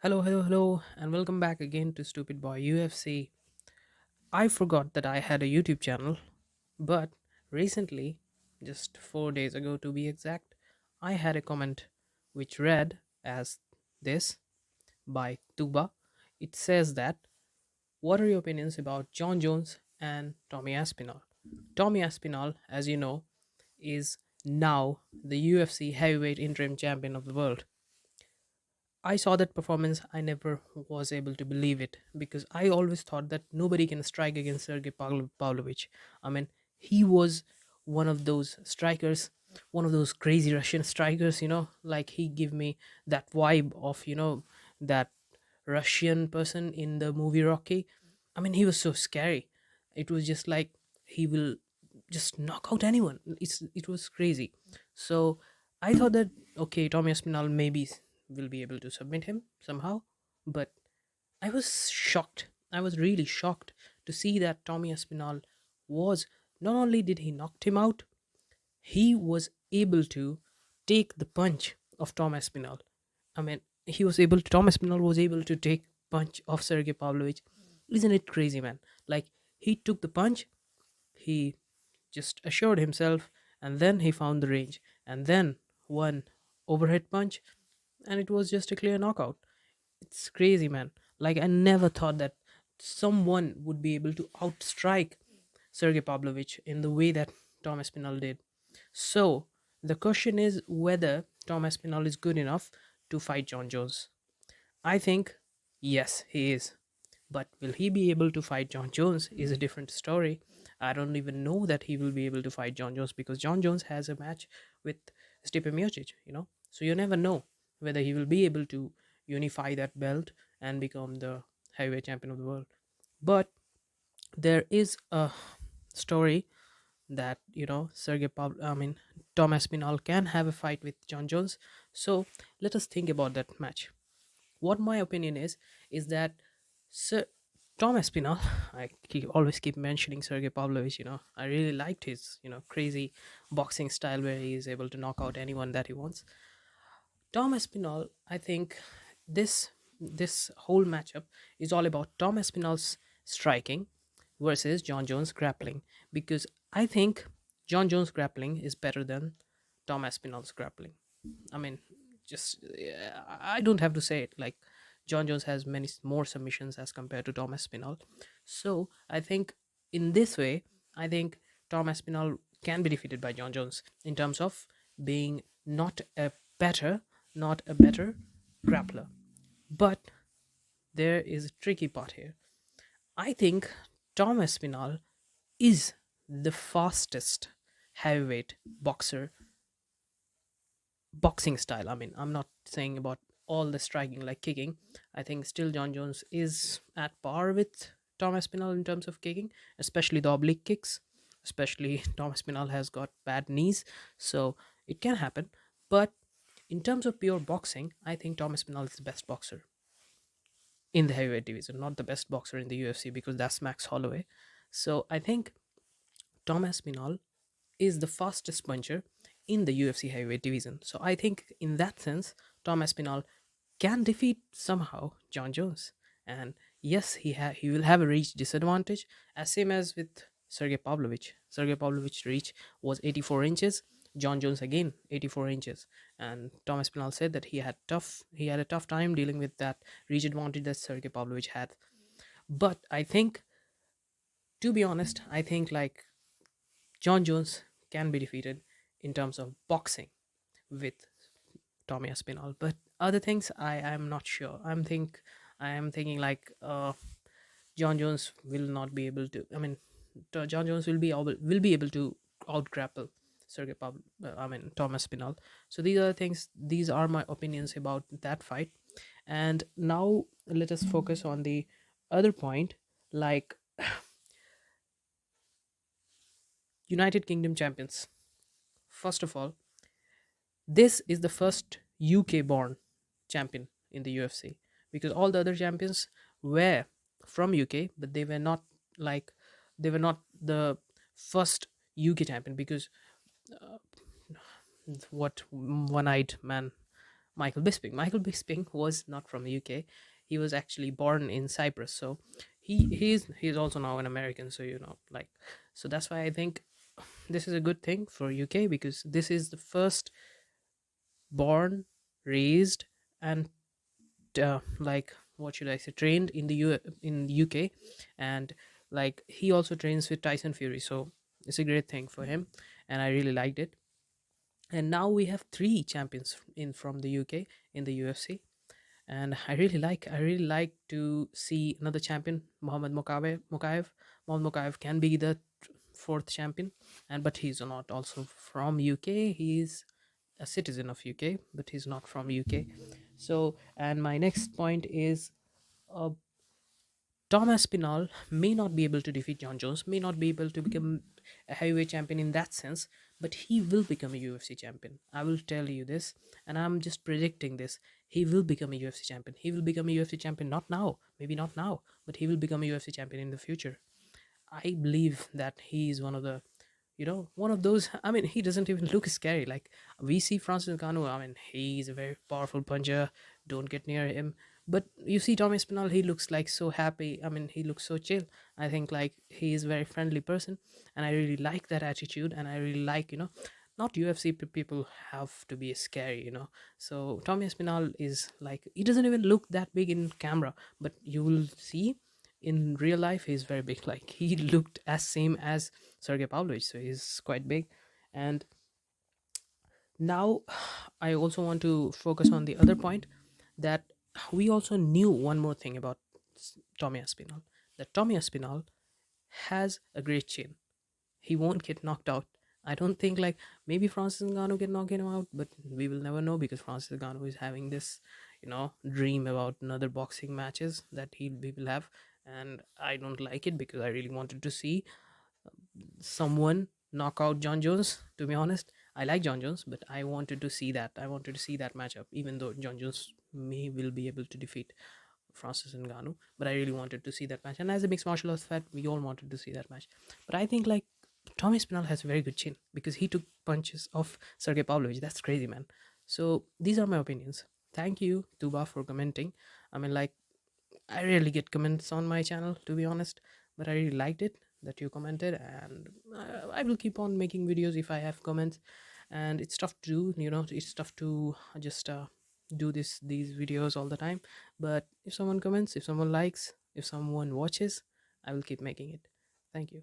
Hello, hello, hello, and welcome back again to Stupid Boy UFC. I forgot that I had a YouTube channel, but recently, just 4 days ago to be exact, I had a comment which read as this by Tuba. It says that, what are your opinions about Jon Jones and Tommy Aspinall? Tommy Aspinall, as you know, is now the UFC heavyweight interim champion of the world. I saw that performance. I never was able to believe it because I always thought that nobody can strike against Sergei Pavlovich. I mean, he was one of those strikers, one of those crazy Russian strikers, like he gave me that vibe of, that Russian person in the movie Rocky. I mean, he was so scary. It was just like he will just knock out anyone. It was crazy. So I thought that okay, Tommy Aspinall maybe will be able to submit him somehow, but I was shocked. I was really shocked to see that Tommy Aspinall was not only did he knocked him out, he was able to take the punch of Tom Aspinall. I mean, Tom Aspinall was able to take punch of Sergey Pavlovich. Isn't it crazy, man? Like he took the punch, he just assured himself, and then he found the range, and then one overhead punch, and it was just a clear knockout. It's crazy, man. Like I never thought that someone would be able to outstrike Sergey Pavlovich in the way that Tom Aspinall did. So the question is whether Tom Aspinall is good enough to fight Jon Jones. I think yes, he is. But will he be able to fight Jon Jones is a different story. I don't even know that he will be able to fight Jon Jones because Jon Jones has a match with Stipe Miocic. So you never know whether he will be able to unify that belt and become the heavyweight champion of the world. But there is a story that Tom Aspinall can have a fight with Jon Jones. So let us think about that match. What my opinion is that Sir Tom Aspinall, always keep mentioning Sergey Pavlovich. I really liked his crazy boxing style where he is able to knock out anyone that he wants. Tom Aspinall, I think this whole matchup is all about Tom Aspinall's striking versus Jon Jones grappling, because I think Jon Jones grappling is better than Tom Aspinall's grappling. I mean, just I don't have to say it. Like Jon Jones has many more submissions as compared to Tom Aspinall. So I think in this way, I think Tom Aspinall can be defeated by Jon Jones in terms of being better, not a better grappler. But there is a tricky part here. I think Tom Aspinall is the fastest heavyweight boxing style. I mean, I'm not saying about all the striking like kicking. I think still Jon Jones is at par with Tom Aspinall in terms of kicking, especially the oblique kicks. Especially Tom Aspinall has got bad knees, so it can happen. But in terms of pure boxing, I think Tom Aspinall is the best boxer in the heavyweight division, not the best boxer in the UFC because that's Max Holloway. So I think Tom Aspinall is the fastest puncher in the UFC heavyweight division. So I think in that sense, Tom Aspinall can defeat somehow Jon Jones. And yes, he will have a reach disadvantage, as same as with Sergey Pavlovich. Sergey Pavlovich's reach was 84 inches. Jon Jones again 84 inches, and Tom Aspinall said that he had a tough time dealing with that reach advantage that Sergey Pavlovich had. But I think, to be honest, I think like Jon Jones can be defeated in terms of boxing with Tommy Aspinall, but other things I am not sure. I am thinking like Jon Jones will not be able to. I mean, Jon Jones will be able to out grapple Tom Aspinall. So these are the things. These are my opinions about that fight. And now let us focus on the other point, like United Kingdom champions. First of all, this is the first UK born champion in the UFC, because all the other champions were from UK, but like they were not the first UK champion because what one eyed man. Michael Bisping. Michael Bisping was not from the UK. He was actually born in Cyprus. So he's also now an American. So like, so that's why I think this is a good thing for UK, because this is the first born, raised, and like, what should I say, trained in in the UK, and like he also trains with Tyson Fury. So it's a great thing for him, and I really liked it. And now we have three champions in from the UK in the UFC, and I really like to see another champion, Mokaev. Mohamed Mokaev can be the fourth champion, and but he's not also from UK. He's a citizen of UK, but he's not from UK. So, and my next point is, uh, Tom Aspinall may not be able to defeat Jon Jones, may not be able to become a heavyweight champion in that sense, but he will become a UFC champion. I will tell you this, and I'm just predicting this. He will become a UFC champion. He will become a UFC champion, not now, maybe not now, but he will become a UFC champion in the future. I believe that he is one of the, one of those. I mean, he doesn't even look scary. Like, we see Francis Ngannou. I mean, he's a very powerful puncher. Don't get near him. But you see Tom Aspinall, he looks like so happy. I mean, he looks so chill. I think like he is a very friendly person, and I really like that attitude. And I really like, not UFC people have to be scary. So Tom Aspinall is like, he doesn't even look that big in camera, but you will see in real life he's very big. Like, he looked as same as Sergey Pavlovich, so he's quite big. And now I also want to focus on the other point, that we also knew one more thing about Tommy Aspinall, that Tommy Aspinall has a great chin. He won't get knocked out. I don't think, like, maybe Francis Ngannou can knock him out, but we will never know, because Francis Ngannou is having this, dream about another boxing matches that he will have, and I don't like it, because I really wanted to see someone knock out Jon Jones. To be honest, I like Jon Jones, but I wanted to see that. I wanted to see that matchup, even though Jon Jones may will be able to defeat Francis Ngannou, but I really wanted to see that match. And as a mixed martial arts fan, we all wanted to see that match. But I think like Tommy Spinal has a very good chin, because he took punches of Sergey Pavlovich. That's crazy, man. So these are my opinions. Thank you, Tuba, for commenting. I mean, like, I rarely get comments on my channel, to be honest, but I really liked it that you commented, and I will keep on making videos if I have comments. And it's tough to do, it's tough to just do these videos all the time. But if someone comments, if someone likes, if someone watches, I will keep making it. Thank you.